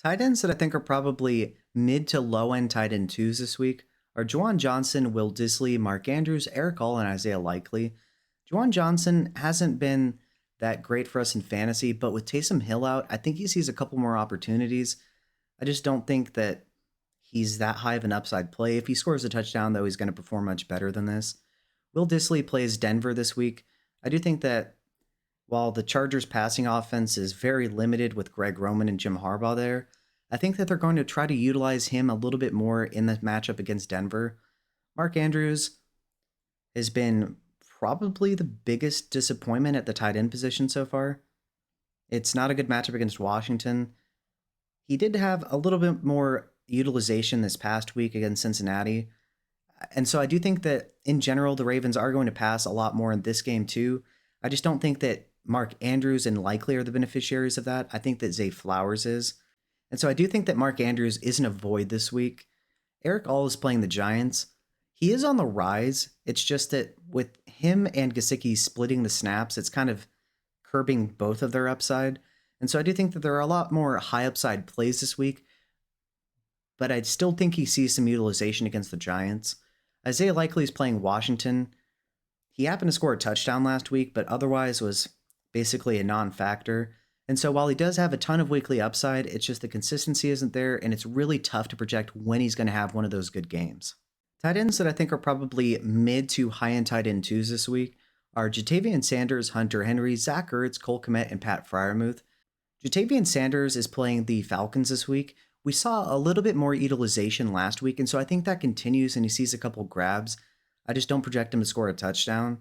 Tight ends that I think are probably mid to low end tight end twos this week are Juwan Johnson, Will Disley, Mark Andrews, Eric Hall, and Isaiah Likely. Juwan Johnson hasn't been that great for us in fantasy, but with Taysom Hill out, I think he sees a couple more opportunities. I just don't think that he's that high of an upside play. If he scores a touchdown, though, he's going to perform much better than this. Will Disley plays Denver this week. I do think that while the Chargers' passing offense is very limited with Greg Roman and Jim Harbaugh there, I think that they're going to try to utilize him a little bit more in the matchup against Denver. Mark Andrews has been probably the biggest disappointment at the tight end position so far. It's not a good matchup against Washington. He did have a little bit more utilization this past week against Cincinnati. And so I do think that in general, the Ravens are going to pass a lot more in this game too. I just don't think that Mark Andrews and Likely are the beneficiaries of that. I think that Zay Flowers is. And so I do think that Mark Andrews isn't a void this week. Eric All is playing the Giants. He is on the rise. It's just that with him and Gesicki splitting the snaps, it's kind of curbing both of their upside. And so I do think that there are a lot more high upside plays this week, but I still think he sees some utilization against the Giants. Isaiah Likely is playing Washington. He happened to score a touchdown last week, but otherwise was basically a non-factor. And so while he does have a ton of weekly upside, it's just the consistency isn't there, and it's really tough to project when he's going to have one of those good games. Tight ends that I think are probably mid to high-end tight end twos this week are Jatavian Sanders, Hunter Henry, Zach Ertz, Cole Kmet, and Pat Freiermuth. Jatavian Sanders is playing the Falcons this week. We saw a little bit more utilization last week, and so I think that continues, and he sees a couple grabs. I just don't project him to score a touchdown.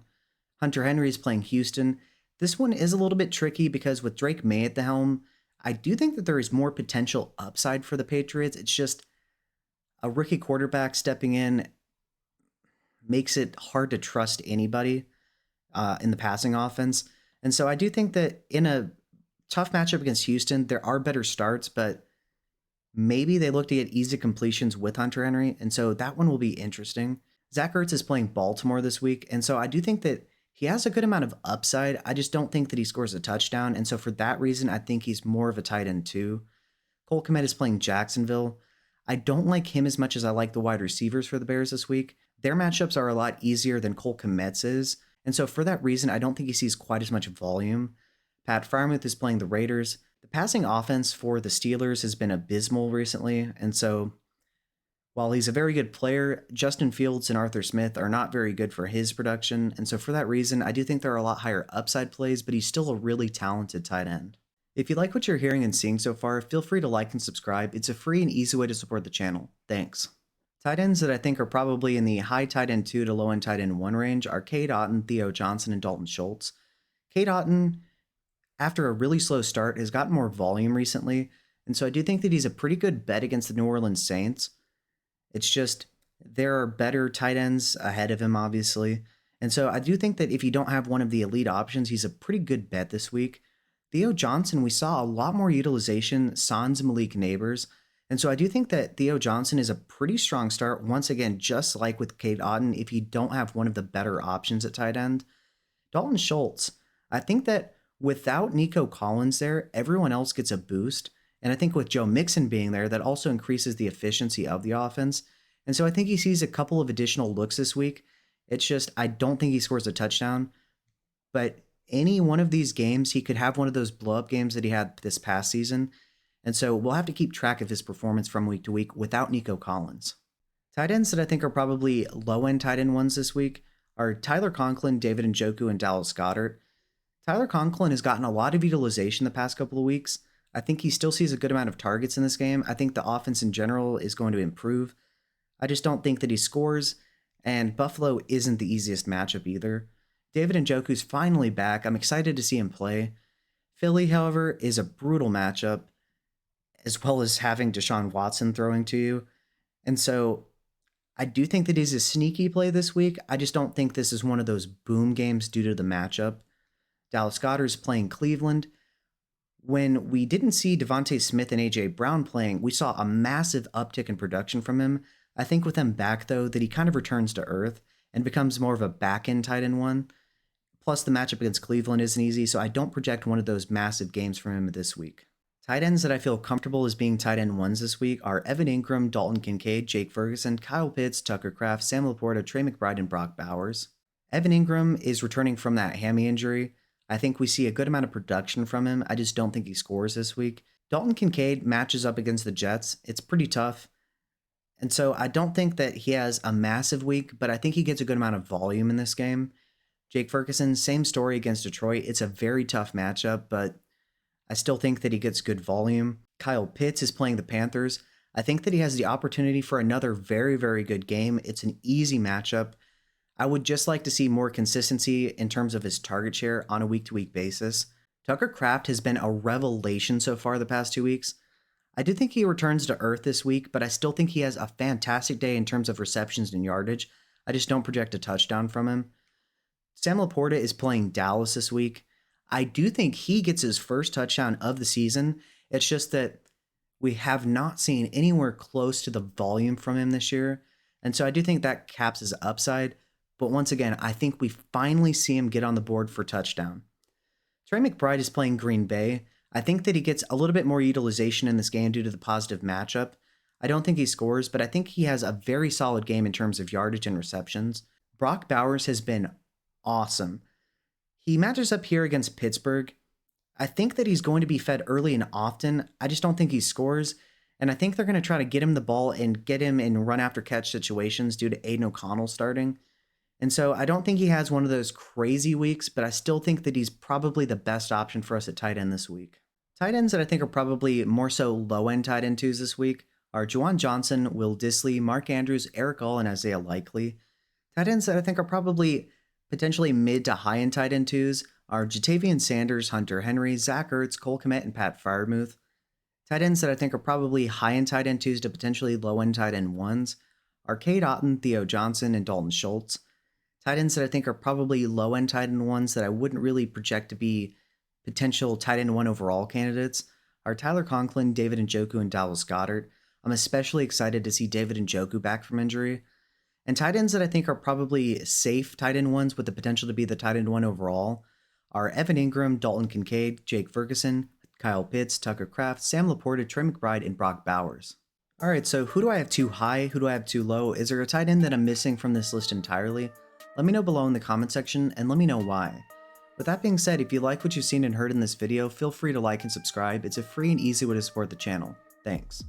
Hunter Henry is playing Houston. This one is a little bit tricky because with Drake May at the helm, I do think that there is more potential upside for the Patriots. It's just a rookie quarterback stepping in makes it hard to trust anybody in the passing offense. And so I do think that in a tough matchup against Houston, there are better starts, but maybe they look to get easy completions with Hunter Henry. And so that one will be interesting. Zach Ertz is playing Baltimore this week. And so I do think that he has a good amount of upside. I just don't think that he scores a touchdown. And so for that reason, I think he's more of a tight end too. Cole Kmet is playing Jacksonville. I don't like him as much as I like the wide receivers for the Bears this week. Their matchups are a lot easier than Cole Kmet's is. And so for that reason, I don't think he sees quite as much volume. Pat Freiermuth is playing the Raiders. The passing offense for the Steelers has been abysmal recently. And so while he's a very good player, Justin Fields and Arthur Smith are not very good for his production. And so for that reason, I do think there are a lot higher upside plays, but he's still a really talented tight end. If you like what you're hearing and seeing so far, feel free to like and subscribe. It's a free and easy way to support the channel. Thanks. Tight ends that I think are probably in the high tight end 2 to low end tight end 1 range are Cade Otton, Theo Johnson, and Dalton Schultz. Cade Otton, after a really slow start, has gotten more volume recently, and so I do think that he's a pretty good bet against the New Orleans Saints. It's just there are better tight ends ahead of him, obviously. And so I do think that if you don't have one of the elite options, he's a pretty good bet this week. Theo Johnson, we saw a lot more utilization, sans Malik Neighbors. And so I do think that Theo Johnson is a pretty strong start, once again, just like with Cade Otton, if you don't have one of the better options at tight end. Dalton Schultz, I think that without Nico Collins there, everyone else gets a boost. And I think with Joe Mixon being there, that also increases the efficiency of the offense. And so I think he sees a couple of additional looks this week. It's just, I don't think he scores a touchdown. But any one of these games, he could have one of those blow-up games that he had this past season. And so we'll have to keep track of his performance from week to week without Nico Collins. Tight ends that I think are probably low-end tight end ones this week are Tyler Conklin, David Njoku, and Dallas Goedert. Tyler Conklin has gotten a lot of utilization the past couple of weeks. I think he still sees a good amount of targets in this game. I think the offense in general is going to improve. I just don't think that he scores, and Buffalo isn't the easiest matchup either. David Njoku's finally back. I'm excited to see him play. Philly, however, is a brutal matchup, as well as having Deshaun Watson throwing to you. And so I do think that he's a sneaky play this week. I just don't think this is one of those boom games due to the matchup. Dallas Goedert is playing Cleveland. When we didn't see Devontae Smith and A.J. Brown playing, we saw a massive uptick in production from him. I think with him back, though, that he kind of returns to earth and becomes more of a back-end tight end one. Plus, the matchup against Cleveland isn't easy, so I don't project one of those massive games from him this week. Tight ends that I feel comfortable as being tight end ones this week are Evan Ingram, Dalton Kincaid, Jake Ferguson, Kyle Pitts, Tucker Kraft, Sam LaPorta, Trey McBride, and Brock Bowers. Evan Ingram is returning from that hammy injury. I think we see a good amount of production from him. I just don't think he scores this week. Dalton Kincaid matches up against the Jets. It's pretty tough. And so I don't think that he has a massive week, but I think he gets a good amount of volume in this game. Jake Ferguson, same story against Detroit. It's a very tough matchup, but I still think that he gets good volume. Kyle Pitts is playing the Panthers. I think that he has the opportunity for another very, very good game. It's an easy matchup. I would just like to see more consistency in terms of his target share on a week-to-week basis. Tucker Kraft has been a revelation so far the past 2 weeks. I do think he returns to earth this week, but I still think he has a fantastic day in terms of receptions and yardage. I just don't project a touchdown from him. Sam LaPorta is playing Dallas this week. I do think he gets his first touchdown of the season. It's just that we have not seen anywhere close to the volume from him this year. And so I do think that caps his upside. But once again, I think we finally see him get on the board for touchdown. Trey McBride is playing Green Bay. I think that he gets a little bit more utilization in this game due to the positive matchup. I don't think he scores, but I think he has a very solid game in terms of yardage and receptions. Brock Bowers has been awesome. He matches up here against Pittsburgh. I think that he's going to be fed early and often. I just don't think he scores. And I think they're going to try to get him the ball and get him in run after catch situations due to Aiden O'Connell starting. And so I don't think he has one of those crazy weeks, but I still think that he's probably the best option for us at tight end this week. Tight ends that I think are probably more so low-end tight end twos this week are Juwan Johnson, Will Dissly, Mark Andrews, Eric All, and Isaiah Likely. Tight ends that I think are probably potentially mid to high-end tight end twos are Jatavian Sanders, Hunter Henry, Zach Ertz, Cole Kmet, and Pat Freiermuth. Tight ends that I think are probably high-end tight end twos to potentially low-end tight end ones are Cade Otton, Theo Johnson, and Dalton Schultz. Tight ends that I think are probably low-end tight end ones that I wouldn't really project to be potential tight end one overall candidates are Tyler Conklin, David Njoku, and Dallas Goedert. I'm especially excited to see David Njoku back from injury. And tight ends that I think are probably safe tight end ones with the potential to be the tight end one overall are Evan Ingram, Dalton Kincaid, Jake Ferguson, Kyle Pitts, Tucker Kraft, Sam LaPorta, Trey McBride, and Brock Bowers. All right, so who do I have too high? Who do I have too low? Is there a tight end that I'm missing from this list entirely? Let me know below in the comment section and let me know why. With that being said, if you like what you've seen and heard in this video, feel free to like and subscribe. It's a free and easy way to support the channel. Thanks.